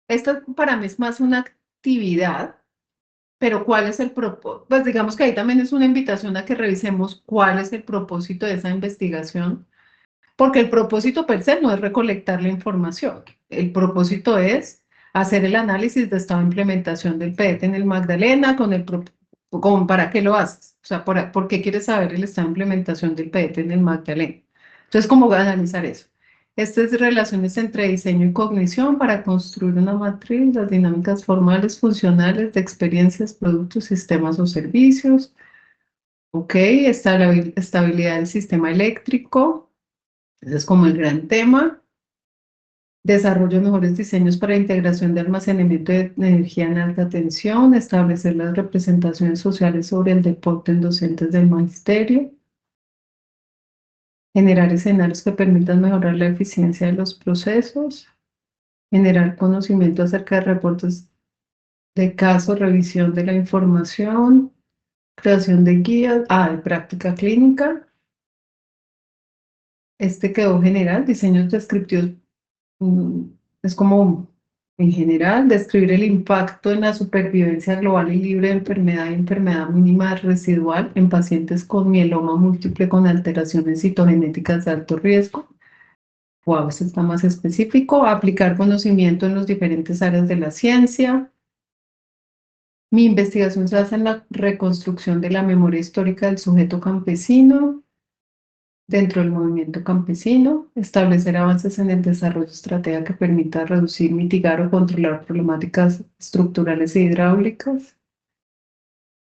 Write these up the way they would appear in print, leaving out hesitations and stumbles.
esta para mí es más una actividad, pero ¿cuál es el propósito? Pues digamos que ahí también es una invitación a que revisemos cuál es el propósito de esa investigación, porque el propósito per se no es recolectar la información. El propósito es hacer el análisis de estado de implementación del PET en el Magdalena ¿para qué lo haces? O sea, ¿por qué quieres saber el estado de implementación del PET en el Magdalena? Entonces, ¿cómo voy a analizar eso? Estas relaciones entre diseño y cognición para construir una matriz, las dinámicas formales, funcionales de experiencias, productos, sistemas o servicios. Ok, estabilidad del sistema eléctrico. Ese es como el gran tema. Desarrollo de mejores diseños para integración de almacenamiento de energía en alta tensión. Establecer las representaciones sociales sobre el deporte en docentes del magisterio. Generar escenarios que permitan mejorar la eficiencia de los procesos. Generar conocimiento acerca de reportes de casos, revisión de la información. Creación de guías. De práctica clínica. Este quedó general. Diseños descriptivos. mm, Es como, en general, describir el impacto en la supervivencia global y libre de enfermedad y enfermedad mínima residual en pacientes con mieloma múltiple con alteraciones citogenéticas de alto riesgo. Wow, este está más específico. Aplicar conocimiento en las diferentes áreas de la ciencia. Mi investigación se basa en la reconstrucción de la memoria histórica del sujeto campesino dentro del movimiento campesino, establecer avances en el desarrollo de estrategia que permita reducir, mitigar o controlar problemáticas estructurales e hidráulicas,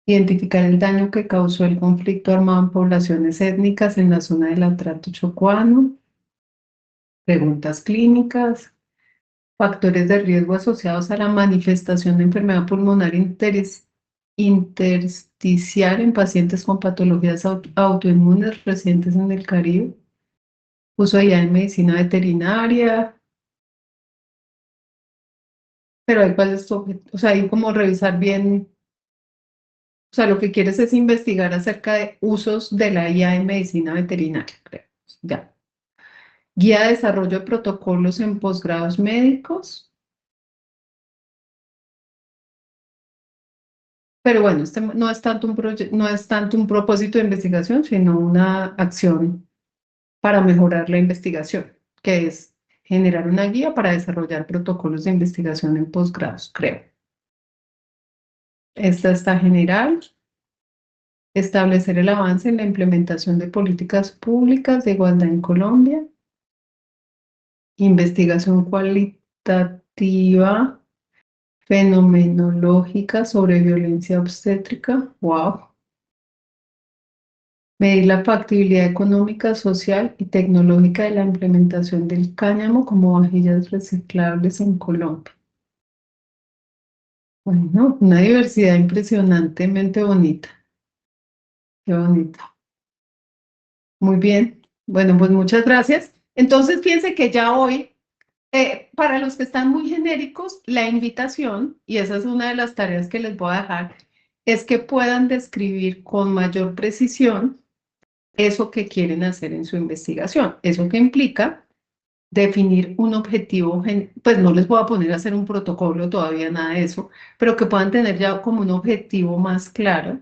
identificar el daño que causó el conflicto armado en poblaciones étnicas en la zona del Atrato Chocuano, preguntas clínicas, factores de riesgo asociados a la manifestación de enfermedad pulmonar intersticial en pacientes con patologías autoinmunes residentes en el Caribe, uso ya en medicina veterinaria, pero hay cuál es tu objetivo, o sea, hay como revisar bien, o sea, lo que quieres es investigar acerca de usos de la IA en medicina veterinaria, creo. Ya. Guía de desarrollo de protocolos en posgrados médicos, pero bueno, este no es tanto no es tanto un propósito de investigación, sino una acción para mejorar la investigación, que es generar una guía para desarrollar protocolos de investigación en posgrados, creo. Esta está general. Establecer el avance en la implementación de políticas públicas de igualdad en Colombia. Investigación cualitativa fenomenológica sobre violencia obstétrica. Wow. Medir la factibilidad económica, social y tecnológica de la implementación del cáñamo como vajillas reciclables en Colombia. Bueno, una diversidad impresionantemente bonita. Qué bonito. Muy bien. Bueno, pues muchas gracias. Entonces, piense que ya hoy, para los que están muy genéricos, la invitación, y esa es una de las tareas que les voy a dejar, es que puedan describir con mayor precisión eso que quieren hacer en su investigación. Eso que implica definir un objetivo, pues no les voy a poner a hacer un protocolo todavía, nada de eso, pero que puedan tener ya como un objetivo más claro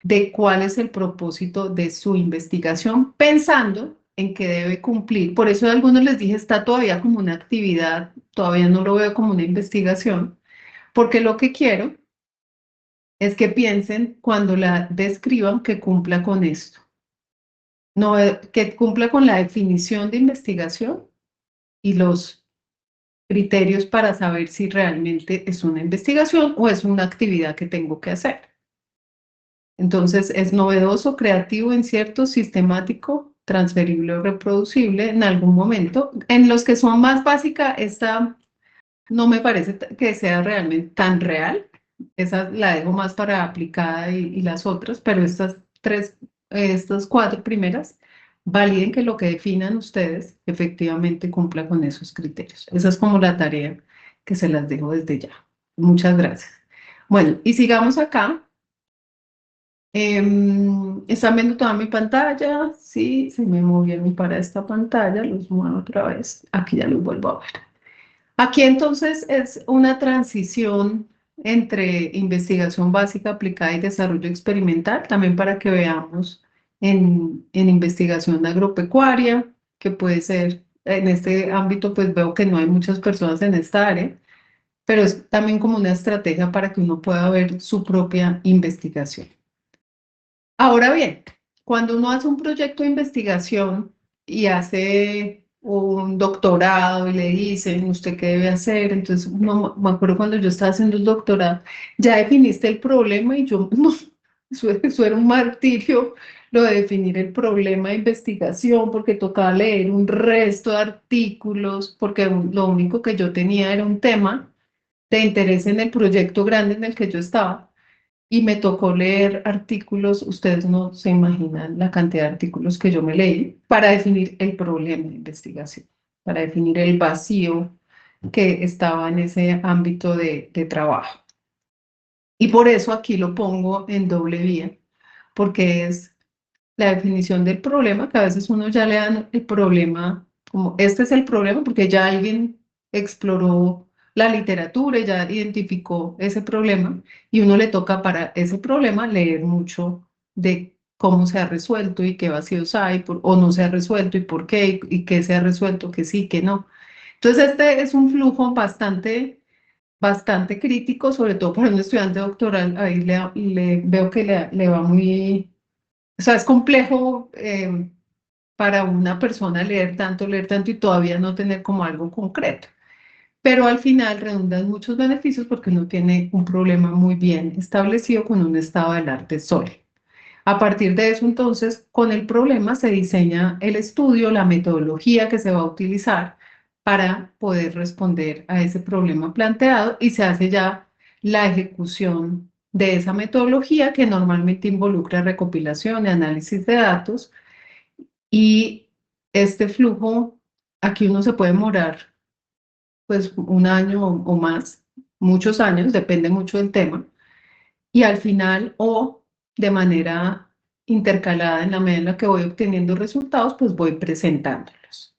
de cuál es el propósito de su investigación, pensando en que debe cumplir. Por eso a algunos les dije, está todavía como una actividad, todavía no lo veo como una investigación, porque lo que quiero es que piensen cuando la describan que cumpla con esto, no, que cumpla con la definición de investigación y los criterios para saber si realmente es una investigación o es una actividad que tengo que hacer. Entonces, es novedoso, creativo, incierto, sistemático, transferible o reproducible en algún momento. En los que son más básicas, esta no me parece que sea realmente tan real. Esa la dejo más para aplicada y las otras, pero estas cuatro primeras, validen que lo que definan ustedes efectivamente cumpla con esos criterios. Esa es como la tarea que se las dejo desde ya. Muchas gracias. Bueno, y sigamos acá. ¿Están viendo toda mi pantalla? Sí, se me movieron para esta pantalla, los muevo otra vez. Aquí ya los vuelvo a ver. Aquí entonces es una transición entre investigación básica aplicada y desarrollo experimental, también para que veamos en investigación agropecuaria, que puede ser, en este ámbito pues veo que no hay muchas personas en esta área, pero es también como una estrategia para que uno pueda ver su propia investigación. Ahora bien, cuando uno hace un proyecto de investigación y hace un doctorado y le dicen, ¿usted qué debe hacer? Entonces, me acuerdo cuando yo estaba haciendo el doctorado, ya definiste el problema y yo, no, eso era un martirio, lo de definir el problema de investigación, porque tocaba leer un resto de artículos, porque lo único que yo tenía era un tema de interés en el proyecto grande en el que yo estaba y me tocó leer artículos, ustedes no se imaginan la cantidad de artículos que yo me leí para definir el problema de investigación, para definir el vacío que estaba en ese ámbito de trabajo. Y por eso aquí lo pongo en doble vía, porque es la definición del problema, que a veces uno ya le dan el problema, como este es el problema, porque ya alguien exploró la literatura y ya identificó ese problema, y uno le toca para ese problema leer mucho de cómo se ha resuelto y qué vacíos hay, o no se ha resuelto y por qué, y qué se ha resuelto, que sí, que no. Entonces, este es un flujo bastante crítico, sobre todo para un estudiante doctoral, ahí veo que le va muy, o sea, es complejo para una persona leer tanto y todavía no tener como algo concreto. Pero al final redundan muchos beneficios porque uno tiene un problema muy bien establecido con un estado del arte sólido. A partir de eso, entonces, con el problema se diseña el estudio, la metodología que se va a utilizar para poder responder a ese problema planteado y se hace ya la ejecución de esa metodología que normalmente involucra recopilación y análisis de datos y este flujo, aquí uno se puede demorar pues un año o más, muchos años, depende mucho del tema, y al final o de manera intercalada en la medida en la que voy obteniendo resultados, pues voy presentándolos.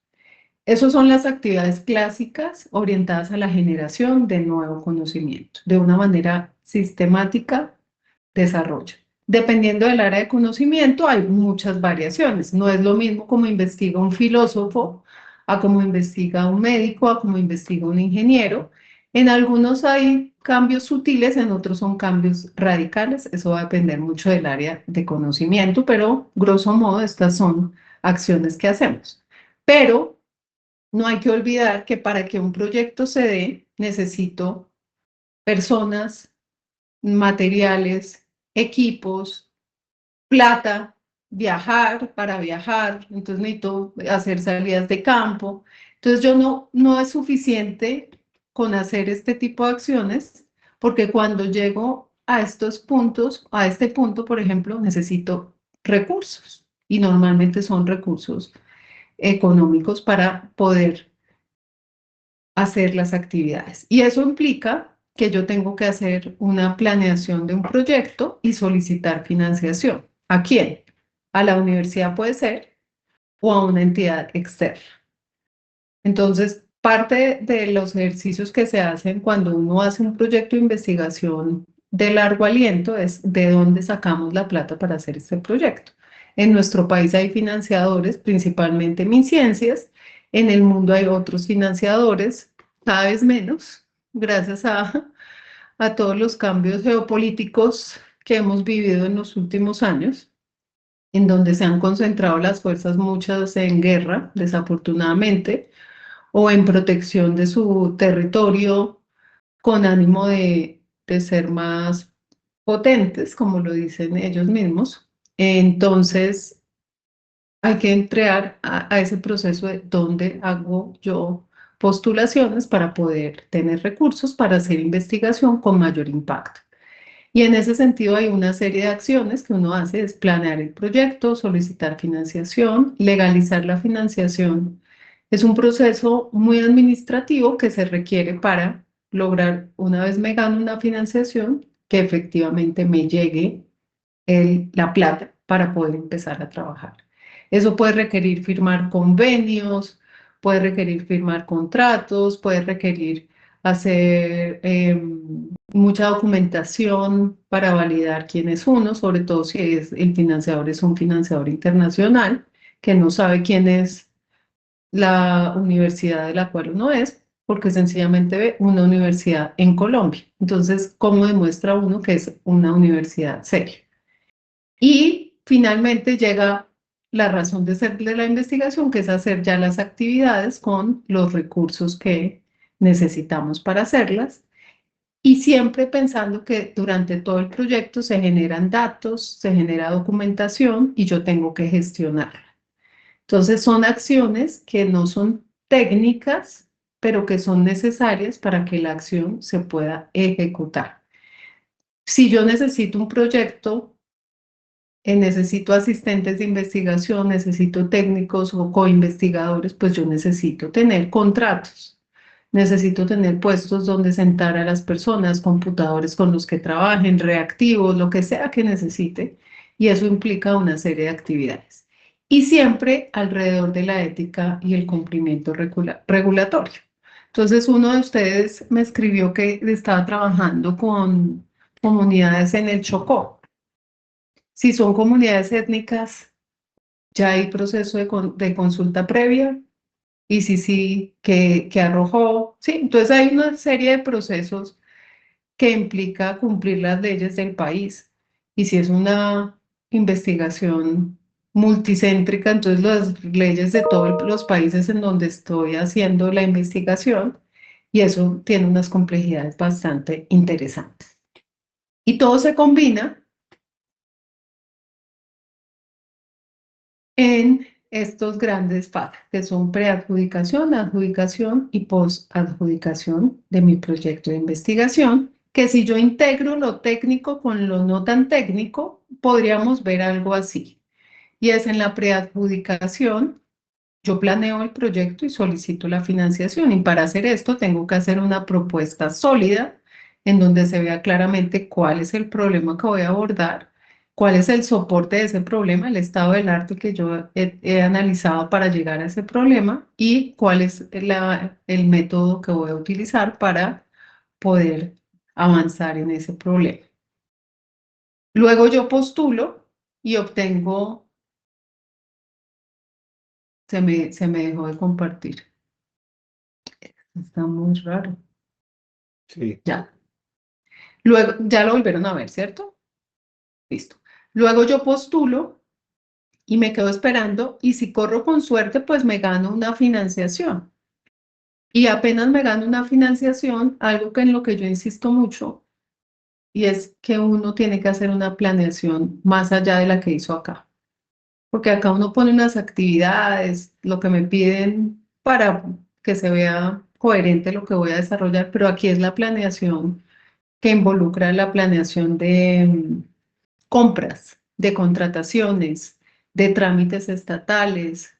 Esas son las actividades clásicas orientadas a la generación de nuevo conocimiento, de una manera sistemática, desarrollo. Dependiendo del área de conocimiento, hay muchas variaciones. No es lo mismo como investiga un filósofo, a como investiga un médico, a como investiga un ingeniero. En algunos hay cambios sutiles, en otros son cambios radicales. Eso va a depender mucho del área de conocimiento, pero grosso modo estas son acciones que hacemos. Pero no hay que olvidar que para que un proyecto se dé, necesito personas, materiales, equipos, plata, viajar para viajar, entonces necesito hacer salidas de campo. Entonces yo no es suficiente con hacer este tipo de acciones, porque cuando llego a estos puntos, a este punto, por ejemplo, necesito recursos y normalmente son recursos económicos para poder hacer las actividades. Y eso implica que yo tengo que hacer una planeación de un proyecto y solicitar financiación. ¿A quién? A la universidad puede ser o a una entidad externa. Entonces, parte de los ejercicios que se hacen cuando uno hace un proyecto de investigación de largo aliento es de dónde sacamos la plata para hacer este proyecto. En nuestro país hay financiadores, principalmente MinCiencias. En el mundo hay otros financiadores, cada vez menos, gracias a todos los cambios geopolíticos que hemos vivido en los últimos años, en donde se han concentrado las fuerzas muchas en guerra, desafortunadamente, o en protección de su territorio con ánimo de ser más potentes, como lo dicen ellos mismos. Entonces, hay que entrar a ese proceso de dónde hago yo postulaciones para poder tener recursos para hacer investigación con mayor impacto. Y en ese sentido hay una serie de acciones que uno hace, es planear el proyecto, solicitar financiación, legalizar la financiación. Es un proceso muy administrativo que se requiere para lograr, una vez me gano una financiación, que efectivamente me llegue la plata para poder empezar a trabajar. Eso puede requerir firmar convenios, puede requerir firmar contratos, puede requerir hacer mucha documentación para validar quién es uno, sobre todo si el financiador es un financiador internacional que no sabe quién es la universidad de la cual uno es, porque sencillamente ve una universidad en Colombia. Entonces, ¿cómo demuestra uno que es una universidad seria? Y finalmente llega la razón de ser de la investigación, que es hacer ya las actividades con los recursos que necesitamos para hacerlas. Y siempre pensando que durante todo el proyecto se generan datos, se genera documentación y yo tengo que gestionarla. Entonces son acciones que no son técnicas, pero que son necesarias para que la acción se pueda ejecutar. Si yo necesito un proyecto, necesito asistentes de investigación, necesito técnicos o coinvestigadores, pues yo necesito tener contratos. Necesito tener puestos donde sentar a las personas, computadores con los que trabajen, reactivos, lo que sea que necesite. Y eso implica una serie de actividades. Y siempre alrededor de la ética y el cumplimiento regulatorio. Entonces, uno de ustedes me escribió que estaba trabajando con comunidades en el Chocó. Si son comunidades étnicas, ya hay proceso de consulta previa y sí, que arrojó. Sí, entonces hay una serie de procesos que implica cumplir las leyes del país. Y si es una investigación multicéntrica, entonces las leyes de todos los países en donde estoy haciendo la investigación, y eso tiene unas complejidades bastante interesantes. Y todo se combina en estos grandes fases, que son preadjudicación, adjudicación y posadjudicación de mi proyecto de investigación, que si yo integro lo técnico con lo no tan técnico, podríamos ver algo así. Y es en la preadjudicación, yo planeo el proyecto y solicito la financiación. Y para hacer esto tengo que hacer una propuesta sólida en donde se vea claramente cuál es el problema que voy a abordar, cuál es el soporte de ese problema, el estado del arte que yo he analizado para llegar a ese problema y cuál es el método que voy a utilizar para poder avanzar en ese problema. Luego yo postulo y obtengo, se me dejó de compartir. Está muy raro. Sí. Ya. Luego, ya lo volvieron a ver, ¿cierto? Listo. Luego yo postulo y me quedo esperando y si corro con suerte, pues me gano una financiación. Y apenas me gano una financiación, algo que en lo que yo insisto mucho, y es que uno tiene que hacer una planeación más allá de la que hizo acá. Porque acá uno pone unas actividades, lo que me piden para que se vea coherente lo que voy a desarrollar, pero aquí es la planeación que involucra la planeación de compras, de contrataciones, de trámites estatales,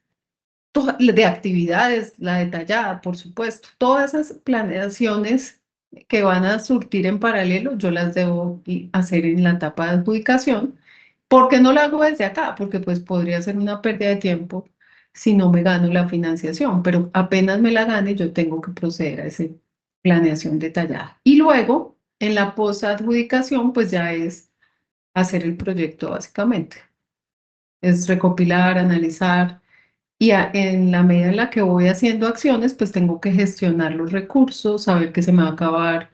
de actividades, la detallada, por supuesto. Todas esas planeaciones que van a surtir en paralelo, yo las debo hacer en la etapa de adjudicación. ¿Por qué no la hago desde acá? Porque pues podría ser una pérdida de tiempo si no me gano la financiación, pero apenas me la gane, yo tengo que proceder a esa planeación detallada. Y luego, en la posadjudicación, pues ya es hacer el proyecto básicamente. Es recopilar, analizar y en la medida en la que voy haciendo acciones, pues tengo que gestionar los recursos, saber que se me va a acabar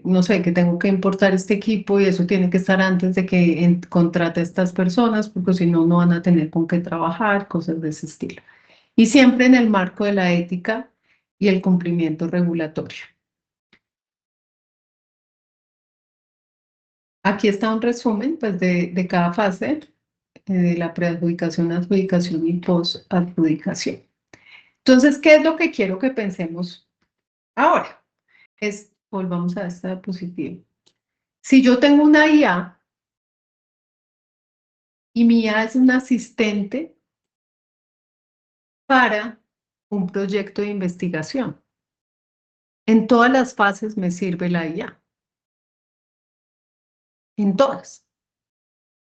no sé, que tengo que importar este equipo y eso tiene que estar antes de que contrate a estas personas, porque si no, no van a tener con qué trabajar, cosas de ese estilo. Y siempre en el marco de la ética y el cumplimiento regulatorio. Aquí está un resumen pues, de cada fase de la preadjudicación, adjudicación y posadjudicación. Entonces, ¿qué es lo que quiero que pensemos ahora? Volvamos a esta diapositiva. Si yo tengo una IA y mi IA es un asistente para un proyecto de investigación, en todas las fases me sirve la IA, en todas,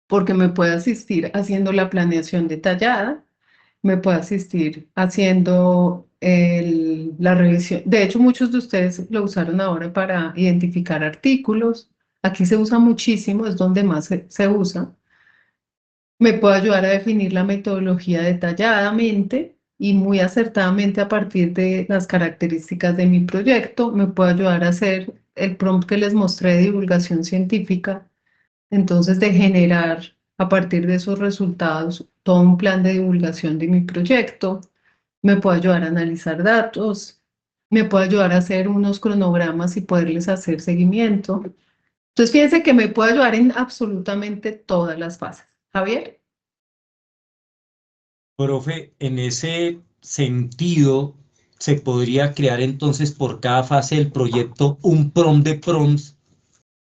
porque me puede asistir haciendo la planeación detallada, me puede asistir haciendo la revisión. De hecho, muchos de ustedes lo usaron ahora para identificar artículos. Aquí se usa muchísimo, es donde más se usa. Me puede ayudar a definir la metodología detalladamente y muy acertadamente a partir de las características de mi proyecto. Me puede ayudar a hacer el prompt que les mostré de divulgación científica, entonces de generar a partir de esos resultados todo un plan de divulgación de mi proyecto. Me puede ayudar a analizar datos, me puede ayudar a hacer unos cronogramas y poderles hacer seguimiento. Entonces, fíjense que me puede ayudar en absolutamente todas las fases. Javier. Profe, en ese sentido, se podría crear entonces por cada fase del proyecto un prompt de prompts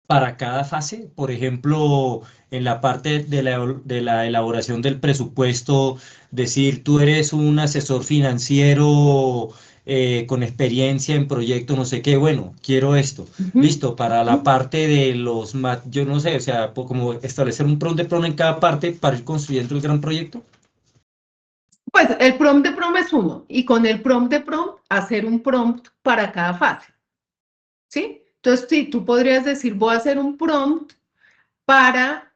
para cada fase. Por ejemplo, en la parte de la elaboración del presupuesto, decir, tú eres un asesor financiero con experiencia en proyectos, no sé qué, bueno, quiero esto. Ujú. Listo, para la parte de yo no sé, o sea, como establecer un prompt de prompt en cada parte para ir construyendo el gran proyecto. Pues el prompt de prompt es uno, y con el prompt de prompt hacer un prompt para cada fase, ¿sí? Entonces, sí, tú podrías decir, voy a hacer un prompt para,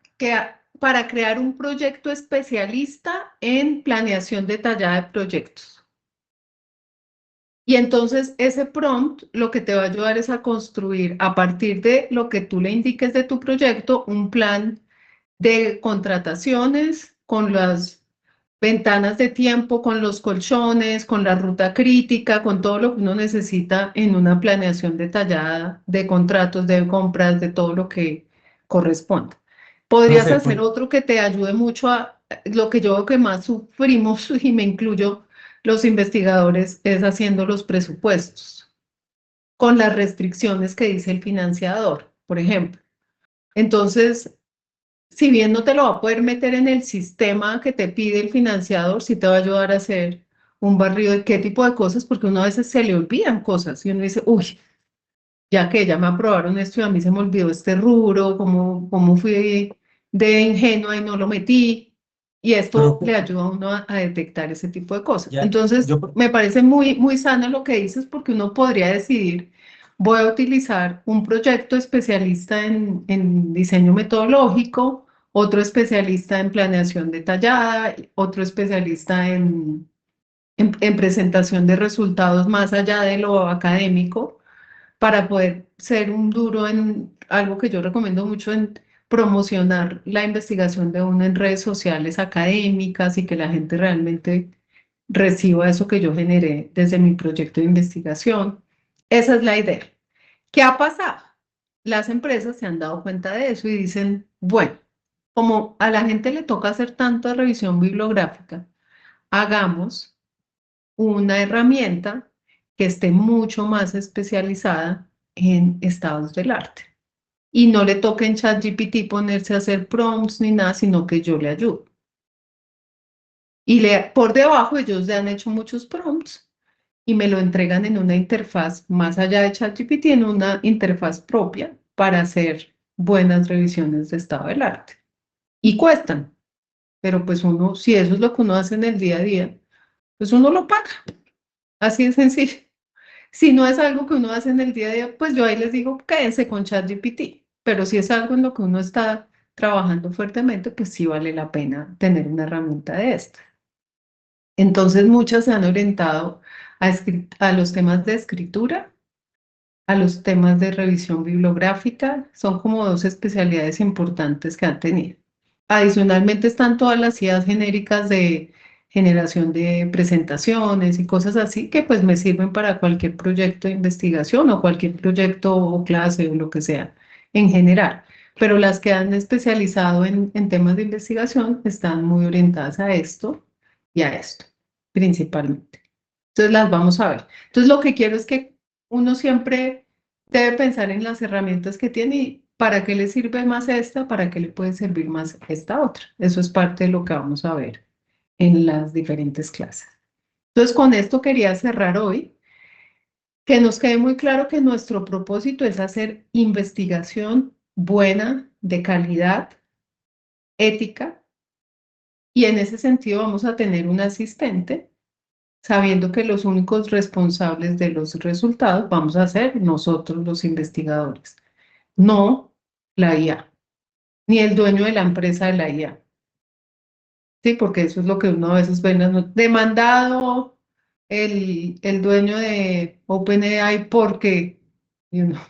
para crear un proyecto especialista en planeación detallada de proyectos. Y entonces ese prompt lo que te va a ayudar es a construir a partir de lo que tú le indiques de tu proyecto un plan de contrataciones con las ventanas de tiempo, con los colchones, con la ruta crítica, con todo lo que uno necesita en una planeación detallada de contratos, de compras, de todo lo que corresponda. Podrías Profe, hacer otro que te ayude mucho a lo que yo veo que más sufrimos, y me incluyo los investigadores, es haciendo los presupuestos con las restricciones que dice el financiador, por ejemplo. Entonces, si bien no te lo va a poder meter en el sistema que te pide el financiador, sí te va a ayudar a hacer un barrido de qué tipo de cosas, porque uno a veces se le olvidan cosas y uno dice, uy, ya que ya me aprobaron esto y a mí se me olvidó este rubro, cómo fui de ingenua y no lo metí. Y esto profe, le ayuda a uno a detectar ese tipo de cosas. ya, Entonces, yo, me parece muy, muy sano lo que dices porque uno podría decidir, voy a utilizar un proyecto especialista en diseño metodológico, otro especialista en planeación detallada, otro especialista en presentación de resultados más allá de lo académico para poder ser un duro en algo que yo recomiendo mucho en promocionar la investigación de uno en redes sociales académicas y que la gente realmente reciba eso que yo generé desde mi proyecto de investigación. Esa es la idea. ¿Qué ha pasado? Las empresas se han dado cuenta de eso y dicen, bueno, como a la gente le toca hacer tanta revisión bibliográfica, hagamos una herramienta que esté mucho más especializada en estados del arte. Y no le toque en ChatGPT ponerse a hacer prompts ni nada, sino que yo le ayudo. Y por debajo ellos ya han hecho muchos prompts y me lo entregan en una interfaz más allá de ChatGPT, en una interfaz propia para hacer buenas revisiones de estado del arte. Y cuestan, pero pues uno, si eso es lo que uno hace en el día a día, pues uno lo paga. Así de sencillo. Si no es algo que uno hace en el día a día, pues yo ahí les digo, quédense con ChatGPT. Pero si es algo en lo que uno está trabajando fuertemente, pues sí vale la pena tener una herramienta de esta. Entonces, muchas se han orientado a los temas de escritura, a los temas de revisión bibliográfica. Son como dos especialidades importantes que han tenido. Adicionalmente están todas las ideas genéricas de generación de presentaciones y cosas así que pues me sirven para cualquier proyecto de investigación o cualquier proyecto o clase o lo que sea en general. Pero las que han especializado en temas de investigación están muy orientadas a esto y a esto, principalmente. Entonces las vamos a ver. Entonces lo que quiero es que uno siempre debe pensar en las herramientas que tiene y para qué le sirve más esta, para qué le puede servir más esta otra. Eso es parte de lo que vamos a ver en las diferentes clases. Entonces con esto quería cerrar hoy, que nos quede muy claro que nuestro propósito es hacer investigación buena, de calidad, ética, y en ese sentido vamos a tener un asistente, sabiendo que los únicos responsables de los resultados vamos a ser nosotros los investigadores, no la IA, ni el dueño de la empresa de la IA. Sí, porque eso es lo que uno a veces ve en las demandado el dueño de OpenAI porque you know,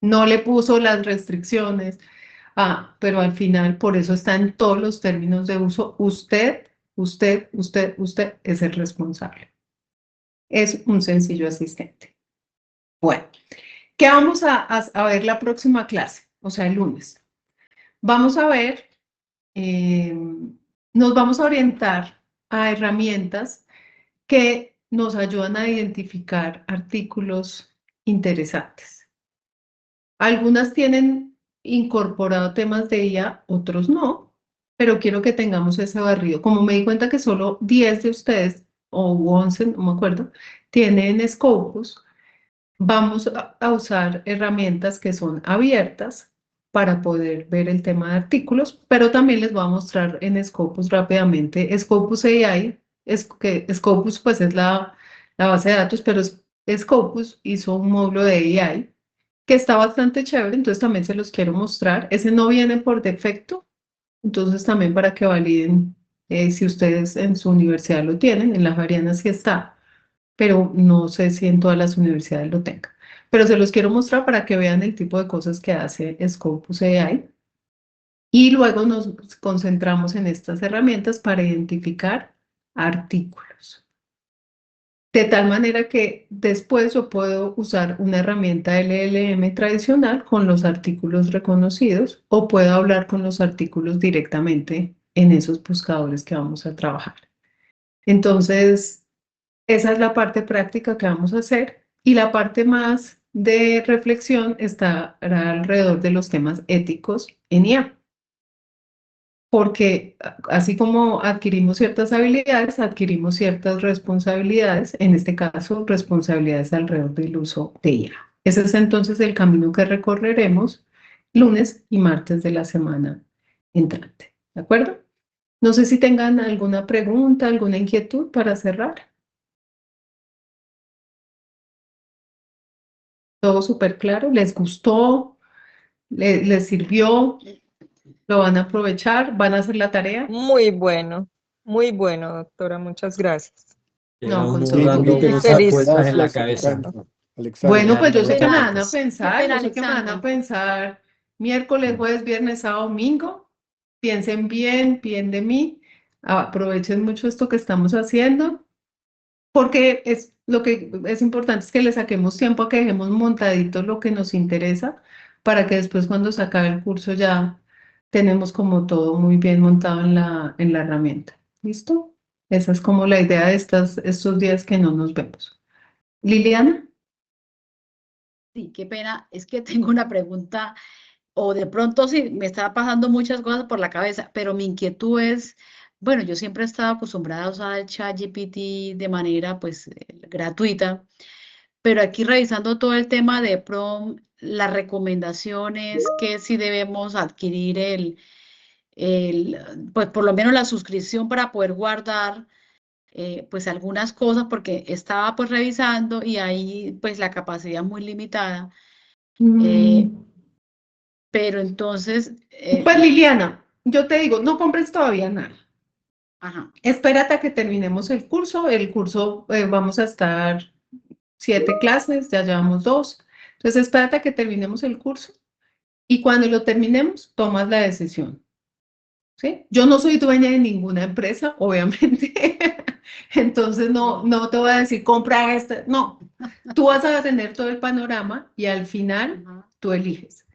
no le puso las restricciones. Ah, pero al final, por eso está en todos los términos de uso. Usted es el responsable. Es un sencillo asistente. Bueno, ¿qué vamos a ver la próxima clase? O sea, el lunes. Vamos a ver, nos vamos a orientar a herramientas que nos ayudan a identificar artículos interesantes. Algunas tienen incorporado temas de IA, otros no, pero quiero que tengamos ese barrido. Como me di cuenta que solo 10 de ustedes, o 11, no me acuerdo, tienen Scopus, vamos a usar herramientas que son abiertas para poder ver el tema de artículos, pero también les voy a mostrar en Scopus rápidamente. Scopus AI, Scopus pues es la base de datos, pero Scopus hizo un módulo de AI que está bastante chévere, entonces también se los quiero mostrar. Ese no viene por defecto, entonces también para que validen si ustedes en su universidad lo tienen, en las Javeriana sí está, pero no sé si en todas las universidades lo tengan. Pero se los quiero mostrar para que vean el tipo de cosas que hace Scopus AI. Y luego nos concentramos en estas herramientas para identificar artículos. De tal manera que después yo puedo usar una herramienta LLM tradicional con los artículos reconocidos o puedo hablar con los artículos directamente en esos buscadores que vamos a trabajar. Entonces, esa es la parte práctica que vamos a hacer y la parte más de reflexión estará alrededor de los temas éticos en IA. Porque así como adquirimos ciertas habilidades, adquirimos ciertas responsabilidades, en este caso, responsabilidades alrededor del uso de IA. Ese es entonces el camino que recorreremos lunes y martes de la semana entrante. ¿De acuerdo? No sé si tengan alguna pregunta, alguna inquietud para cerrar. Todo súper claro. ¿Les gustó? ¿Les sirvió? ¿Lo van a aprovechar? ¿Van a hacer la tarea? Muy bueno, doctora, muchas gracias. Queda No, con uno todo dando gusto. muchas Feliz. vueltas en la Gracias, cabeza. Alexandra. Bueno, pues yo sé que me Quedando van a vueltas. pensar, Qué yo sé que me van a pena, pensar miércoles, jueves, viernes, sábado, domingo. Piensen bien de mí. Aprovechen mucho esto que estamos haciendo, porque es lo que es importante es que le saquemos tiempo a que dejemos montadito lo que nos interesa, para que después cuando se acabe el curso ya tenemos como todo muy bien montado en la herramienta. ¿Listo? Esa es como la idea de estos días que no nos vemos. Liliana. Sí, qué pena. Es que tengo una pregunta, o de pronto sí, me está pasando muchas cosas por la cabeza, pero mi inquietud es, bueno, yo siempre he estado acostumbrada a usar el ChatGPT de manera, pues, gratuita, pero aquí revisando todo el tema de prompt, las recomendaciones, que si debemos adquirir pues, por lo menos la suscripción para poder guardar pues algunas cosas porque estaba pues revisando y ahí pues la capacidad es muy limitada. Pero entonces, Pues Liliana, yo te digo, no compres todavía nada. ajá, Espérate a que terminemos el curso. El curso vamos a estar 7 clases, ya llevamos 2. Entonces espérate a que terminemos el curso y cuando lo terminemos, tomas la decisión. ¿Sí? Yo no soy dueña de ninguna empresa, obviamente. Entonces no te voy a decir, compra esta. No, tú vas a tener todo el panorama y al final ajá. tú eliges.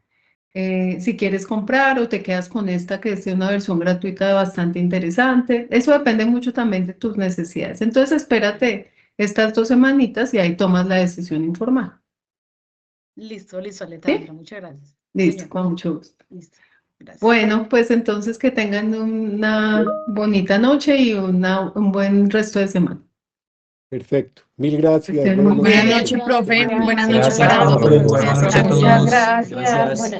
Si quieres comprar o te quedas con esta que es una versión gratuita bastante interesante. Eso depende mucho también de tus necesidades. Entonces espérate estas 2 semanitas y ahí tomas la decisión informada. Listo, Alejandra, ¿Sí? muchas gracias. Listo, Señor, con mucho gusto. listo, gracias. Bueno, pues entonces que tengan una bonita noche y un buen resto de semana. Perfecto. Mil gracias. Estén muy Buenas bien. Buenas noches. noches, profe. Buenas noches Gracias, para profe. todos. Buenas noches a Muchas todos. gracias. Gracias.